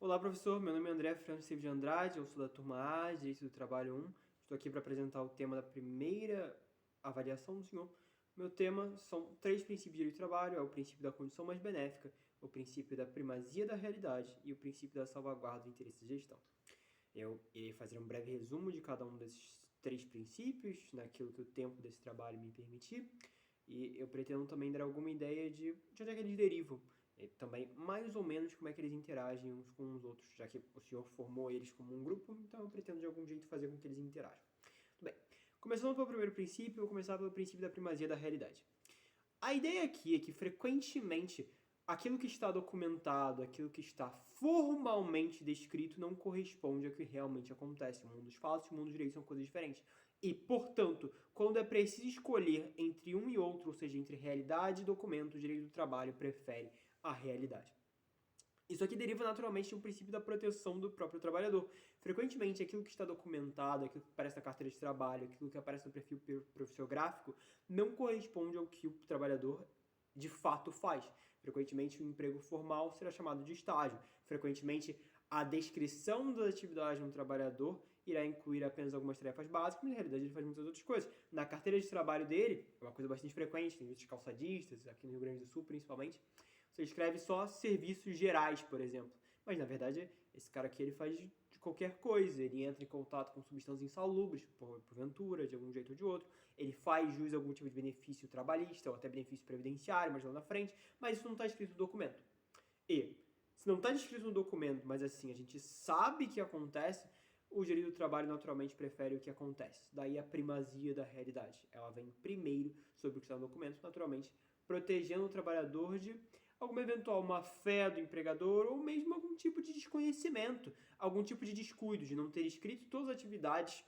Olá, professor. Meu nome é André Francisco Silva de Andrade, eu sou da turma A, Direito do Trabalho 1. Estou aqui para apresentar o tema da primeira avaliação do senhor. Meu tema são 3 princípios de direito do trabalho: é o princípio da condição mais benéfica, o princípio da primazia da realidade e o princípio da salvaguarda do interesse da gestão. Eu irei fazer um breve resumo de cada um desses 3 princípios, naquilo que o tempo desse trabalho me permitir, e eu pretendo também dar alguma ideia de onde é que eles derivam, e também mais ou menos como é que eles interagem uns com os outros, já que o senhor formou eles como um grupo, então eu pretendo de algum jeito fazer com que eles interajam. Tudo bem. Começando pelo primeiro princípio, eu vou começar pelo princípio da primazia da realidade. A ideia aqui é que, frequentemente, aquilo que está documentado, aquilo que está formalmente descrito, não corresponde ao que realmente acontece. O mundo dos fatos e o mundo dos direitos são coisas diferentes. E, portanto, quando é preciso escolher entre um e outro, ou seja, entre realidade e documento, o direito do trabalho prefere a realidade. Isso aqui deriva naturalmente de um princípio da proteção do próprio trabalhador. Frequentemente, aquilo que está documentado, aquilo que aparece na carteira de trabalho, aquilo que aparece no perfil profissiográfico, não corresponde ao que o trabalhador de fato faz. Frequentemente, o emprego formal será chamado de estágio. Frequentemente, a descrição da atividade de um trabalhador irá incluir apenas algumas tarefas básicas, mas na realidade ele faz muitas outras coisas. Na carteira de trabalho dele, é uma coisa bastante frequente, tem muitos calçadistas, aqui no Rio Grande do Sul principalmente, você escreve só serviços gerais, por exemplo. Mas, na verdade, esse cara aqui ele faz de qualquer coisa. Ele entra em contato com substâncias insalubres, porventura, de algum jeito ou de outro. Ele faz jus a algum tipo de benefício trabalhista ou até benefício previdenciário, mas lá na frente. Mas isso não está escrito no documento. E, se não está descrito no documento, mas assim, a gente sabe que acontece, o direito do trabalho naturalmente prefere o que acontece. Daí a primazia da realidade. Ela vem primeiro sobre o que está no documento, naturalmente, protegendo o trabalhador de alguma eventual má-fé do empregador ou mesmo algum tipo de desconhecimento, algum tipo de descuido, de não ter escrito todas as atividades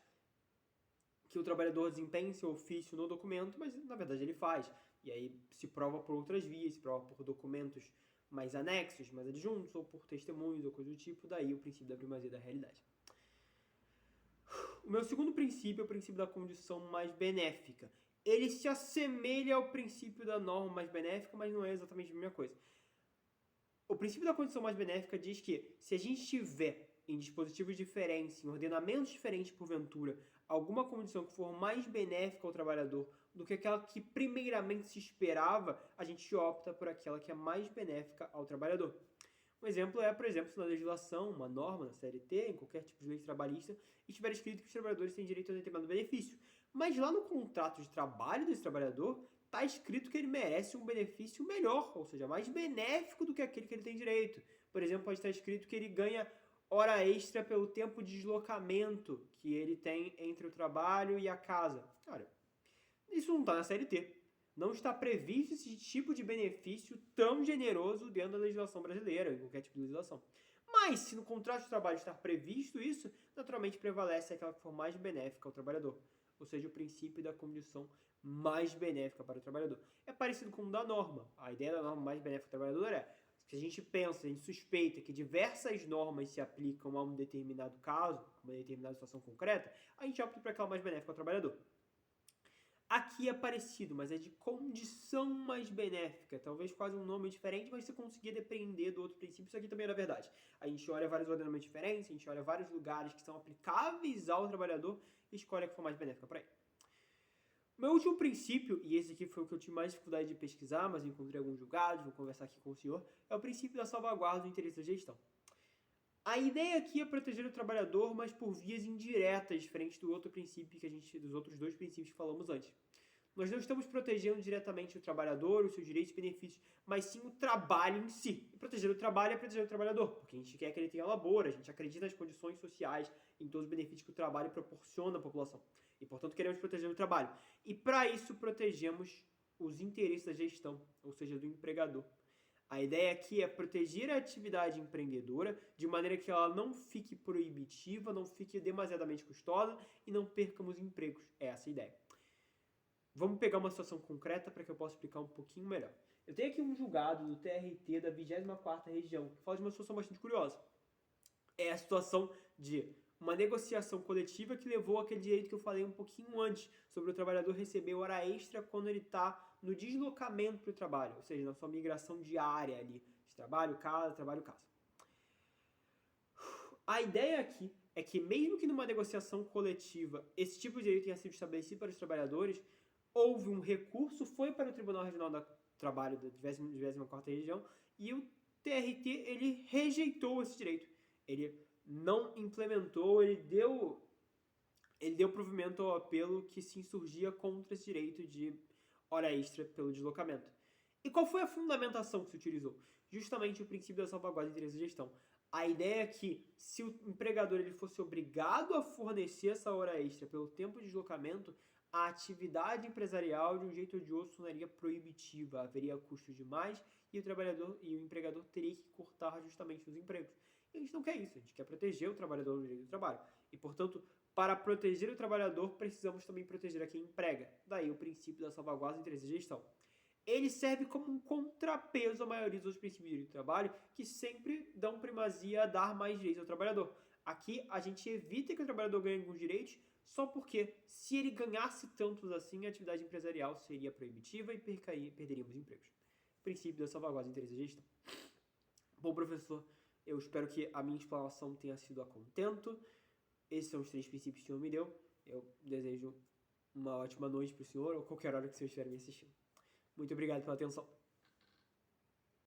que o trabalhador desempenha em seu ofício no documento, mas na verdade ele faz. E aí se prova por outras vias, se prova por documentos mais anexos, mais adjuntos, ou por testemunhos, ou coisa do tipo, daí o princípio da primazia da realidade. O meu segundo princípio é o princípio da condição mais benéfica. Ele se assemelha ao princípio da norma mais benéfica, mas não é exatamente a mesma coisa. O princípio da condição mais benéfica diz que se a gente tiver em dispositivos diferentes, em ordenamentos diferentes porventura, alguma condição que for mais benéfica ao trabalhador do que aquela que primeiramente se esperava, a gente opta por aquela que é mais benéfica ao trabalhador. Um exemplo é, por exemplo, se na legislação, uma norma, na CLT, em qualquer tipo de lei trabalhista, estiver escrito que os trabalhadores têm direito a um determinado benefício. Mas lá no contrato de trabalho desse trabalhador, está escrito que ele merece um benefício melhor, ou seja, mais benéfico do que aquele que ele tem direito. Por exemplo, pode estar escrito que ele ganha hora extra pelo tempo de deslocamento que ele tem entre o trabalho e a casa. Cara, isso não está na CLT. Não está previsto esse tipo de benefício tão generoso dentro da legislação brasileira, em qualquer tipo de legislação. Mas, se no contrato de trabalho estar previsto isso, naturalmente prevalece aquela que for mais benéfica ao trabalhador. Ou seja, o princípio da condição mais benéfica para o trabalhador. É parecido com o da norma. A ideia da norma mais benéfica ao trabalhador é que a gente pensa, a gente suspeita que diversas normas se aplicam a um determinado caso, a uma determinada situação concreta, a gente opta por aquela mais benéfica ao trabalhador. Aqui é parecido, mas é de condição mais benéfica. Talvez quase um nome diferente, mas você conseguia depender do outro princípio. Isso aqui também era verdade. A gente olha vários ordenamentos diferentes, a gente olha vários lugares que são aplicáveis ao trabalhador e escolhe a que for mais benéfica para ele. Meu último princípio, e esse aqui foi o que eu tive mais dificuldade de pesquisar, mas encontrei alguns julgados, vou conversar aqui com o senhor, é o princípio da salvaguarda do interesse da gestão. A ideia aqui é proteger o trabalhador, mas por vias indiretas, diferente do outro princípio que dos outros dois princípios que falamos antes. Nós não estamos protegendo diretamente o trabalhador, os seus direitos e benefícios, mas sim o trabalho em si. E proteger o trabalho é proteger o trabalhador, porque a gente quer que ele tenha labor, a gente acredita nas condições sociais, em todos os benefícios que o trabalho proporciona à população. E, portanto, queremos proteger o trabalho. E, para isso, protegemos os interesses da gestão, ou seja, do empregador. A ideia aqui é proteger a atividade empreendedora de maneira que ela não fique proibitiva, não fique demasiadamente custosa e não percamos empregos. É essa a ideia. Vamos pegar uma situação concreta para que eu possa explicar um pouquinho melhor. Eu tenho aqui um julgado do TRT da 24ª Região, que fala de uma situação bastante curiosa. É a situação de uma negociação coletiva que levou àquele direito que eu falei um pouquinho antes, sobre o trabalhador receber hora extra quando ele está no deslocamento para o trabalho, ou seja, na sua migração diária ali, de trabalho, casa, trabalho, casa. A ideia aqui é que, mesmo que numa negociação coletiva esse tipo de direito tenha sido estabelecido para os trabalhadores, houve um recurso, foi para o Tribunal Regional do Trabalho da 24ª Região, e o TRT ele rejeitou esse direito. Ele não implementou, ele deu provimento ao apelo que se insurgia contra esse direito de hora extra pelo deslocamento. E qual foi a fundamentação que se utilizou? Justamente o princípio da salvaguarda de interesse de gestão. A ideia é que, se o empregador ele fosse obrigado a fornecer essa hora extra pelo tempo de deslocamento, a atividade empresarial, de um jeito ou de outro, se tornaria proibitiva, haveria custos demais e o empregador teria que cortar justamente os empregos. E a gente não quer isso, a gente quer proteger o trabalhador no direito do trabalho. E, portanto, para proteger o trabalhador, precisamos também proteger a quem emprega. Daí o princípio da salvaguarda do interesse de gestão. Ele serve como um contrapeso à maioria dos princípios de direito do trabalho, que sempre dão primazia a dar mais direitos ao trabalhador. Aqui, a gente evita que o trabalhador ganhe alguns direitos, só porque, se ele ganhasse tantos assim, a atividade empresarial seria proibitiva e perderíamos empregos. Princípio da salvaguarda do interesse de gestão. Bom, professor, eu espero que a minha explanação tenha sido a contento. Esses são os 3 princípios que o senhor me deu. Eu desejo uma ótima noite para o senhor, ou qualquer hora que o senhor estiver me assistindo. Muito obrigado pela atenção.